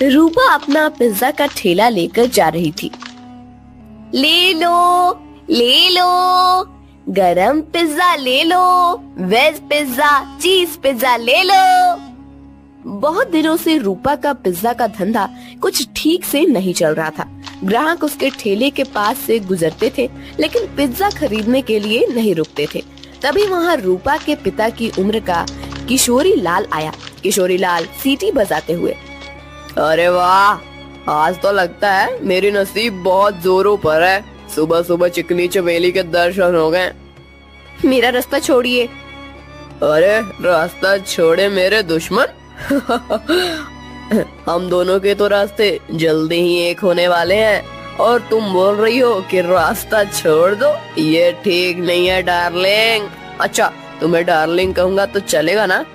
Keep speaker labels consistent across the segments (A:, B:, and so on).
A: रूपा अपना पिज्जा का ठेला लेकर जा रही थी। ले लो, गरम पिज्जा ले लो, वेज पिज्जा, चीज पिज्जा ले लो। बहुत दिनों से रूपा का पिज्जा का धंधा कुछ ठीक से नहीं चल रहा था। ग्राहक उसके ठेले के पास से गुजरते थे, लेकिन पिज्जा खरीदने के लिए नहीं रुकते थे। तभी वहाँ रूपा के पिता की उम्र का किशोरी लाल आया। किशोरी लाल सीटी बजाते हुए,
B: अरे वाह, आज तो लगता है मेरी नसीब बहुत जोरों पर है। सुबह सुबह चिकनी चमेली के दर्शन हो गए।
A: मेरा रास्ता छोड़िए।
B: अरे रास्ता छोड़े मेरे दुश्मन। हम दोनों के तो रास्ते जल्दी ही एक होने वाले हैं और तुम बोल रही हो कि रास्ता छोड़ दो। ये ठीक नहीं है डार्लिंग। अच्छा, तुम्हें डार्लिंग कहूंगा तो चलेगा ना?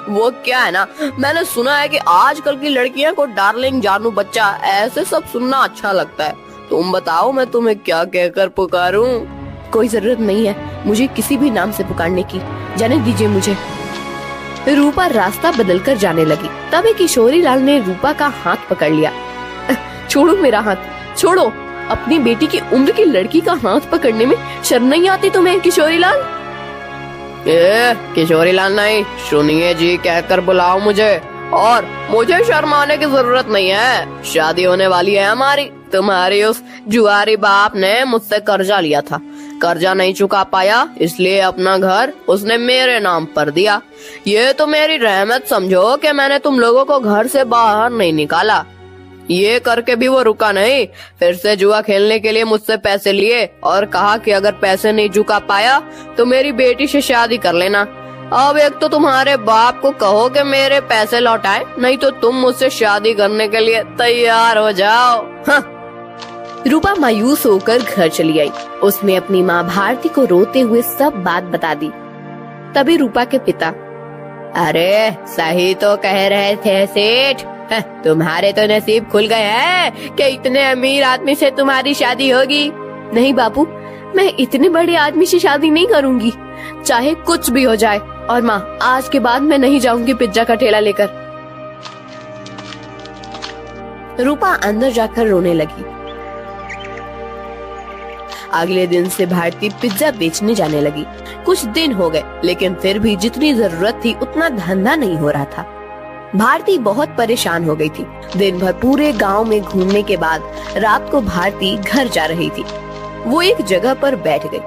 B: वो क्या है ना, मैंने सुना है कि आजकल की लड़कियां को डार्लिंग, जानू, बच्चा ऐसे सब सुनना अच्छा लगता है। तुम बताओ मैं तुम्हें क्या कहकर पुकारूं?
A: कोई जरूरत नहीं है मुझे किसी भी नाम से पुकारने की, जाने दीजिए मुझे। रूपा रास्ता बदलकर जाने लगी। तभी किशोरी लाल ने रूपा का हाथ पकड़ लिया। छोड़ो मेरा हाथ, छोड़ो। अपनी बेटी की उम्र की लड़की का हाथ पकड़ने में शर्म नहीं आती तुम्हें किशोरी लाल?
B: किशोरी लाल नहीं, सुनिए जी कहकर बुलाओ मुझे। और मुझे शर्माने की जरूरत नहीं है। शादी होने वाली है हमारी। तुम्हारी उस जुआरी बाप ने मुझसे कर्जा लिया था। कर्जा नहीं चुका पाया, इसलिए अपना घर उसने मेरे नाम पर दिया। ये तो मेरी रहमत समझो कि मैंने तुम लोगों को घर से बाहर नहीं निकाला। ये करके भी वो रुका नहीं, फिर से जुआ खेलने के लिए मुझसे पैसे लिए और कहा कि अगर पैसे नहीं चुका पाया तो मेरी बेटी से शादी कर लेना। अब एक तो तुम्हारे बाप को कहो कि मेरे पैसे लौटाए, नहीं तो तुम मुझसे शादी करने के लिए तैयार हो जाओ। हाँ।
A: रूपा मायूस होकर घर चली आई। उसने अपनी माँ भारती को रोते हुए सब बात बता दी। तभी रूपा के पिता,
B: अरे सही तो कह रहे थे सेठ, तुम्हारे तो नसीब खुल गए हैं कि इतने अमीर आदमी से तुम्हारी शादी होगी।
A: नहीं बापू, मैं इतने बड़े आदमी से शादी नहीं करूंगी, चाहे कुछ भी हो जाए। और माँ, आज के बाद मैं नहीं जाऊंगी पिज्जा का ठेला लेकर। रूपा अंदर जाकर रोने लगी। अगले दिन से भारती पिज्जा बेचने जाने लगी। कुछ दिन हो गए, लेकिन फिर भी जितनी जरूरत थी उतना धंधा नहीं हो रहा था। भारती बहुत परेशान हो गई थी। दिन भर पूरे गांव में घूमने के बाद रात को भारती घर जा रही थी। वो एक जगह पर बैठ गई।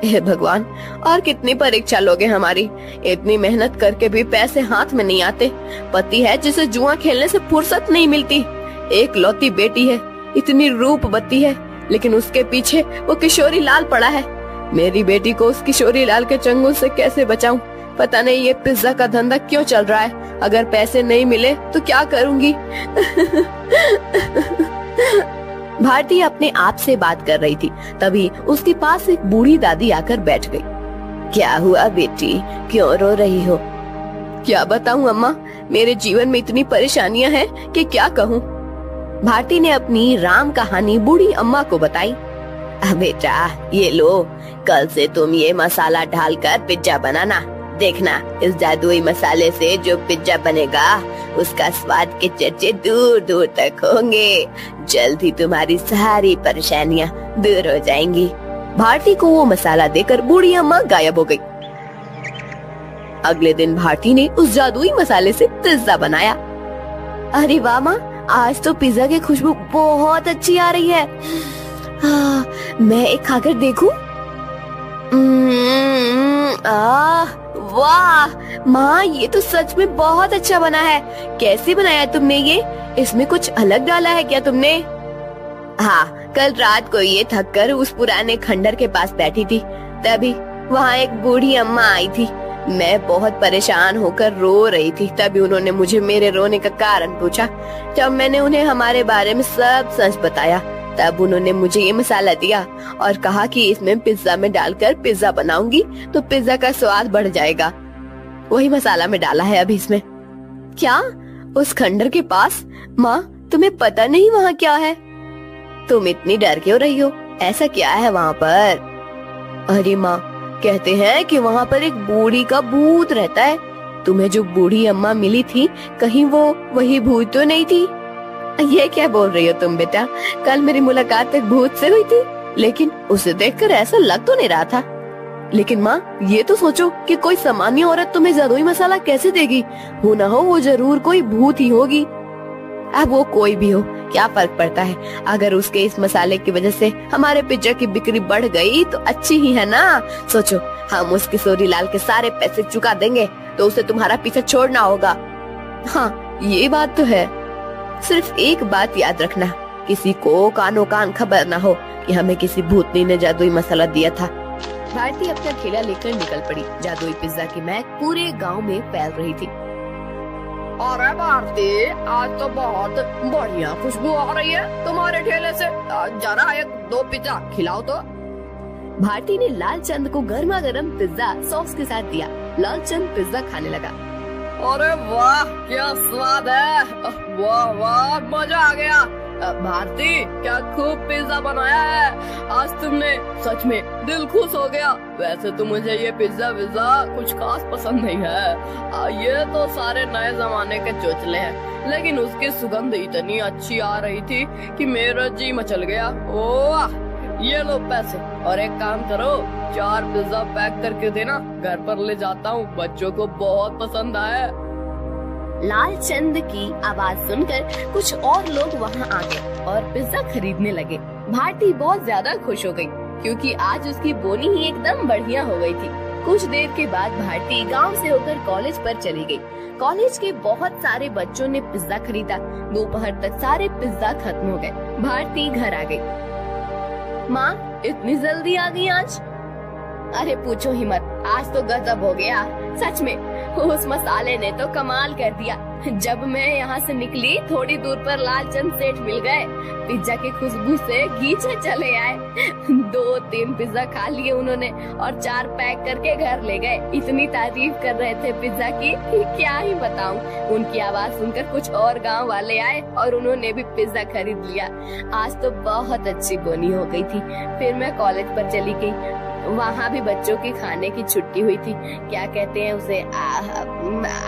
A: हे भगवान, और कितनी परीक्षा लोगे हमारी। इतनी मेहनत करके भी पैसे हाथ में नहीं आते। पति है जिसे जुआ खेलने से फुर्सत नहीं मिलती। एक लौती बेटी है, इतनी रूपवती है, लेकिन उसके पीछे वो किशोरी लाल पड़ा है। मेरी बेटी को उस किशोरी लाल के चंगुल से कैसे बचाऊं? पता नहीं ये पिज्जा का धंधा क्यों चल रहा है। अगर पैसे नहीं मिले तो क्या करूंगी? भारती अपने आप से बात कर रही थी। तभी उसके पास एक बूढ़ी दादी आकर बैठ गई। क्या हुआ बेटी, क्यों रो रही हो? क्या बताऊं अम्मा, मेरे जीवन में इतनी परेशानियां हैं कि क्या कहूं। भारती ने अपनी राम कहानी बूढ़ी अम्मा को बताई। बेटा ये लो, कल से तुम ये मसाला डालकर पिज्जा बनाना। देखना, इस जादुई मसाले से जो पिज्जा बनेगा उसका स्वाद के चर्चे दूर दूर तक होंगे। जल्द ही तुम्हारी सारी परेशानियां दूर हो जाएंगी। भारती को वो मसाला देकर बूढ़ी अम्मा गायब हो गई। अगले दिन भारती ने उस जादुई मसाले से पिज्जा बनाया। अरे वाह माँ, आज तो पिज्जा की खुशबू बहुत अच्छी आ रही है। मैं एक खाकर देखूं? वाह माँ, ये तो सच में बहुत अच्छा बना है। कैसे बनाया तुमने ये? इसमें कुछ अलग डाला है क्या तुमने? हाँ, कल रात को ये थक कर उस पुराने खंडर के पास बैठी थी, तभी वहाँ एक बूढ़ी अम्मा आई थी। मैं बहुत परेशान होकर रो रही थी। तभी उन्होंने मुझे मेरे रोने का कारण पूछा। जब मैंने उन्हें हमारे बारे में सब सच बताया, तब उन्होंने मुझे ये मसाला दिया और कहा कि इसमें पिज्जा में डालकर पिज्जा बनाऊंगी तो पिज्जा का स्वाद बढ़ जाएगा। वही मसाला में डाला है अभी इसमें। क्या? उस खंडर के पास? माँ, तुम्हें पता नहीं वहाँ क्या है? तुम इतनी डर क्यों रही हो? ऐसा क्या है वहाँ पर? अरे माँ, कहते हैं कि वहाँ पर एक बूढ़ी का भूत रहता है। तुम्हें जो बूढ़ी अम्मा मिली थी, कहीं वो वही भूत तो नहीं थी? ये क्या बोल रही हो तुम बेटा? कल मेरी मुलाकात एक भूत से हुई थी, लेकिन उसे देखकर ऐसा लग तो नहीं रहा था। लेकिन माँ, ये तो सोचो कि कोई सामान्य औरत तुम्हें जादुई मसाला कैसे देगी? हो ना हो वो जरूर कोई भूत ही होगी। अब वो कोई भी हो, क्या फर्क पड़ता है? अगर उसके इस मसाले की वजह से हमारे पिज्जा की बिक्री बढ़ गई तो अच्छी ही है ना। सोचो, हम उस किशोरी लाल के सारे पैसे चुका देंगे तो उसे तुम्हारा पीछा छोड़ना होगा। हाँ, ये बात तो है। सिर्फ एक बात याद रखना, किसी को कानो कान खबर ना हो कि हमें किसी भूतनी ने जादुई मसाला दिया था। भारती अपना ठेला लेकर निकल पड़ी। जादुई पिज्जा की महक पूरे गांव में फैल रही थी।
B: अरे भारती, आज तो बहुत बढ़िया खुशबू आ रही है तुम्हारे ठेले से। जरा एक दो पिज्जा खिलाओ तो।
A: भारती ने लालचंद को गर्मा गर्म पिज्जा सॉस के साथ दिया। लालचंद पिज्जा खाने लगा।
B: अरे वाह, क्या स्वाद है! वाह वाह, मजा आ गया। भारती, क्या खूब पिज्जा बनाया है। आज तुमने सच में दिल खुश हो गया। वैसे तो मुझे ये पिज्जा कुछ खास पसंद नहीं है। ये तो सारे नए जमाने के चोचले हैं, लेकिन उसकी सुगंध इतनी अच्छी आ रही थी कि मेरा जी मचल गया। ओह, ये लो पैसे, और एक काम करो, 4 पिज्जा पैक करके देना, घर पर ले जाता हूँ। बच्चों को बहुत पसंद आया।
A: लालचंद की आवाज सुनकर कुछ और लोग वहाँ आ गए और पिज्जा खरीदने लगे। भारती बहुत ज्यादा खुश हो गई, क्योंकि आज उसकी बोनी ही एकदम बढ़िया हो गई थी। कुछ देर के बाद भारती गांव से होकर कॉलेज पर चली गई। कॉलेज के बहुत सारे बच्चों ने पिज्जा खरीदा। दोपहर तक सारे पिज्जा खत्म हो गए। भारती घर आ गई। माँ, इतनी जल्दी आ गई आज? अरे पूछो ही मत, आज तो गजब हो गया। सच में उस मसाले ने तो कमाल कर दिया। जब मैं यहाँ से निकली, थोड़ी दूर पर लालचंद सेठ मिल गए। पिज्जा की खुशबू से गीचे चले आए। 2-3 पिज्जा खा लिए उन्होंने और 4 पैक करके घर ले गए। इतनी तारीफ कर रहे थे पिज्जा की, क्या ही बताऊं। उनकी आवाज सुनकर कुछ और गांव वाले आए और उन्होंने भी पिज्जा खरीद लिया। आज तो बहुत अच्छी बोनी हो गई थी। फिर मैं कॉलेज पर चली गई। वहाँ भी बच्चों की खाने की छुट्टी हुई थी। क्या कहते हैं उसे?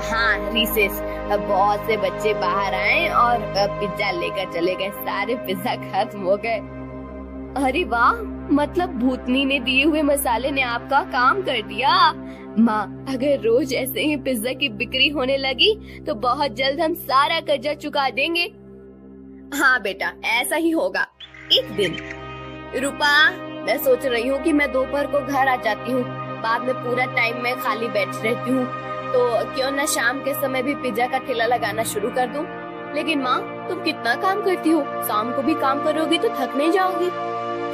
A: हाँ, रिसेस। बहुत से बच्चे बाहर आए और पिज्जा लेकर चले गए। सारे पिज्जा खत्म हो गए। अरे वाह, मतलब भूतनी ने दिए हुए मसाले ने आपका काम कर दिया। माँ, अगर रोज ऐसे ही पिज्जा की बिक्री होने लगी तो बहुत जल्द हम सारा कर्जा चुका देंगे। हाँ बेटा, ऐसा ही होगा। एक दिन, रूपा, मैं सोच रही हूँ कि मैं दोपहर को घर आ जाती हूँ। बाद में पूरा टाइम मैं खाली बैठ रहती हूँ, तो क्यों न शाम के समय भी पिज्जा का ठेला लगाना शुरू कर दूँ। लेकिन माँ, तुम कितना काम करती हो? शाम को भी काम करोगी तो थक नहीं जाओगी?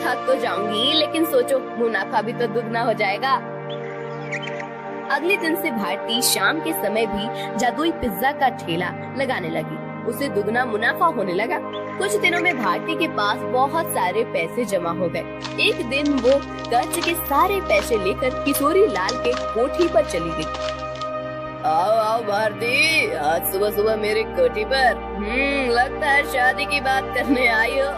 A: थक तो जाऊंगी, लेकिन सोचो, मुनाफा भी तो दुगना हो जाएगा। अगले दिन से भारती शाम के समय भी जादुई पिज्जा का ठेला लगाने लगी। उसे दुगना मुनाफा होने लगा। कुछ दिनों में भारती के पास बहुत सारे पैसे जमा हो गए। एक दिन वो कर्ज के सारे पैसे लेकर किशोरी लाल के कोठी पर चली गई।
B: आओ आओ भारती, आज सुबह सुबह मेरी कोठी पर। लगता है शादी की बात करने आई हो।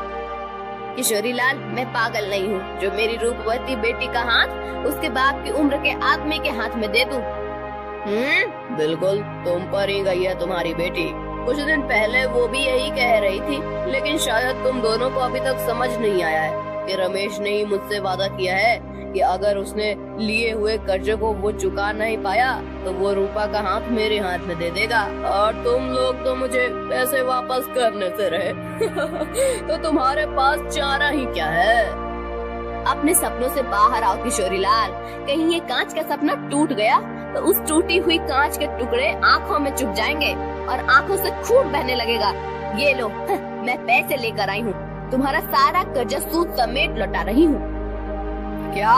A: किशोरी लाल, मैं पागल नहीं हूँ जो मेरी रूपवती बेटी का हाथ उसके बाप की उम्र के आदमी के हाथ में दे दूं।
B: बिल्कुल तुम पर ही गई है तुम्हारी बेटी। कुछ दिन पहले वो भी यही कह रही थी, लेकिन शायद तुम दोनों को अभी तक समझ नहीं आया है कि रमेश ने ही मुझसे वादा किया है कि अगर उसने लिए हुए कर्जे को वो चुका नहीं पाया तो वो रूपा का हाथ मेरे हाथ में दे देगा, और तुम लोग तो मुझे पैसे वापस करने से रहे। तो तुम्हारे पास चारा ही क्या है?
A: अपने सपनों से बाहर आओ किशोरी लाल। कहीं ये कांच का सपना टूट गया तो उस टूटी हुई कांच के टुकड़े आँखों में चुभ जाएंगे और आँखों से खून बहने लगेगा। ये लो, मैं पैसे लेकर आई हूँ। तुम्हारा सारा कर्जा सूद समेत लौटा रही हूँ।
B: क्या?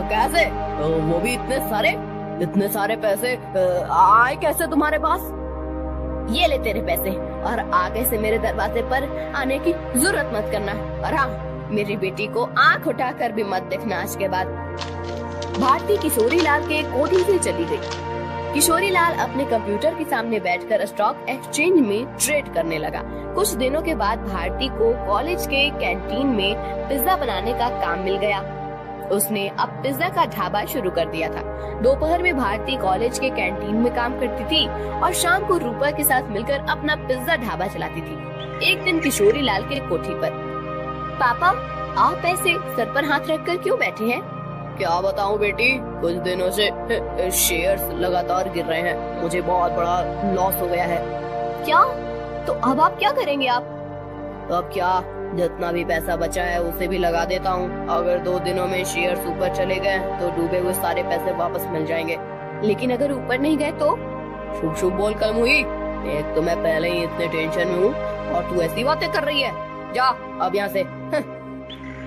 B: कैसे? वो भी इतने सारे पैसे आए कैसे तुम्हारे पास?
A: ये ले तेरे पैसे, और आगे से मेरे दरवाजे पर आने की जरूरत मत करना। और हाँ, मेरी बेटी को आंख उठाकर भी मत देखना आज के बाद। भारती किशोरी लाल के कोठी से चली गई। किशोरी लाल अपने कंप्यूटर के सामने बैठकर स्टॉक एक्सचेंज में ट्रेड करने लगा। कुछ दिनों के बाद भारती को कॉलेज के कैंटीन में पिज्जा बनाने का काम मिल गया। उसने अब पिज्जा का ढाबा शुरू कर दिया था। दोपहर में भारती कॉलेज के कैंटीन में काम करती थी और शाम को रूपा के साथ मिलकर अपना पिज्जा ढाबा चलाती थी। एक दिन किशोरी लाल के कोठी पर, पापा आप ऐसे सर पर हाथ रखकर क्यों बैठे हैं?
B: क्या बताऊं बेटी, कुछ दिनों से शेयर्स लगातार गिर रहे हैं, मुझे बहुत बड़ा लॉस हो गया है।
A: क्या? तो अब आप क्या करेंगे आप?
B: अब क्या, जितना भी पैसा बचा है उसे भी लगा देता हूँ। अगर 2 दिनों में शेयर्स ऊपर चले गए तो डूबे हुए सारे पैसे वापस मिल जाएंगे।
A: लेकिन अगर ऊपर नहीं गए तो?
B: शुभ शुभ बोल कल हुई, एक तो मैं पहले ही इतने टेंशन में हूँ और तू ऐसी बातें कर रही है। जा अब यहाँ से।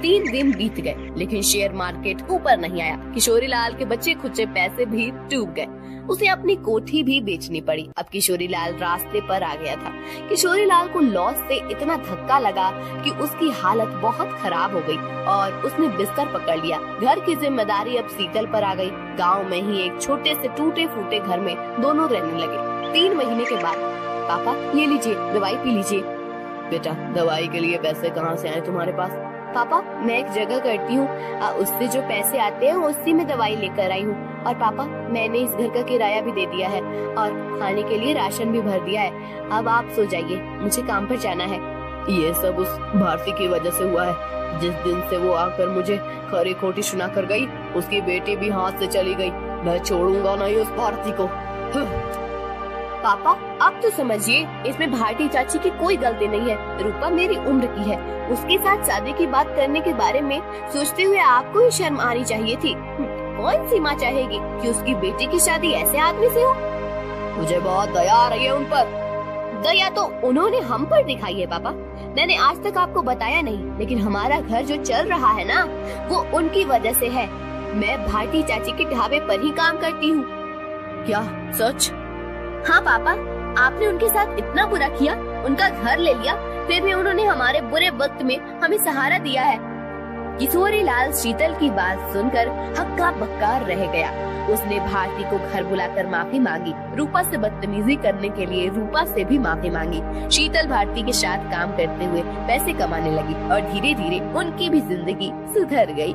A: 3 दिन बीत गए लेकिन शेयर मार्केट ऊपर नहीं आया। किशोरी लाल के बच्चे खुचे पैसे भी डूब गए। उसे अपनी कोठी भी बेचनी पड़ी। अब किशोरी लाल रास्ते पर आ गया था। किशोरी लाल को लॉस से इतना धक्का लगा कि उसकी हालत बहुत खराब हो गई और उसने बिस्तर पकड़ लिया। घर की जिम्मेदारी अब शीतल पर आ गई। गांव में ही एक छोटे से टूटे फूटे घर में दोनों रहने लगे। 3 महीने के बाद, पापा ये लीजिए दवाई पी लीजिए।
B: बेटा दवाई के लिए पैसे कहाँ से आए तुम्हारे पास?
A: पापा मैं एक जगह करती हूँ, उससे जो पैसे आते हैं उसी में दवाई लेकर आई हूँ। और पापा मैंने इस घर का किराया भी दे दिया है और खाने के लिए राशन भी भर दिया है। अब आप सो जाइए, मुझे काम पर जाना है।
B: ये सब उस भारती की वजह से हुआ है। जिस दिन से वो आकर मुझे खरी खोटी सुना कर गई, उसकी बेटी भी हाथ से चली गई। मैं छोड़ूंगा नहीं उस भारती को।
A: पापा आप तो समझिए, इसमें भारती चाची की कोई गलती नहीं है। रूपा मेरी उम्र की है, उसके साथ शादी की बात करने के बारे में सोचते हुए आपको ही शर्म आनी चाहिए थी। कौन सी माँ चाहेगी कि उसकी बेटी की शादी ऐसे आदमी से हो?
B: मुझे बहुत दया आ रही है उन पर।
A: दया तो उन्होंने हम पर दिखाई है पापा। मैंने आज तक आपको बताया नहीं, लेकिन हमारा घर जो चल रहा है ना, वो उनकी वजह से है। मैं भारती चाची के ढाबे पर ही काम करती हूँ।
B: क्या सच?
A: हाँ पापा, आपने उनके साथ इतना बुरा किया, उनका घर ले लिया, फिर भी उन्होंने हमारे बुरे वक्त में हमें सहारा दिया है। किशोरी लाल शीतल की बात सुनकर हक्का बक्का रह गया। उसने भारती को घर बुलाकर माफी मांगी। रूपा से बदतमीजी करने के लिए रूपा से भी माफी मांगी। शीतल भारती के साथ काम करते हुए पैसे कमाने लगी और धीरे धीरे उनकी भी जिंदगी सुधर गई।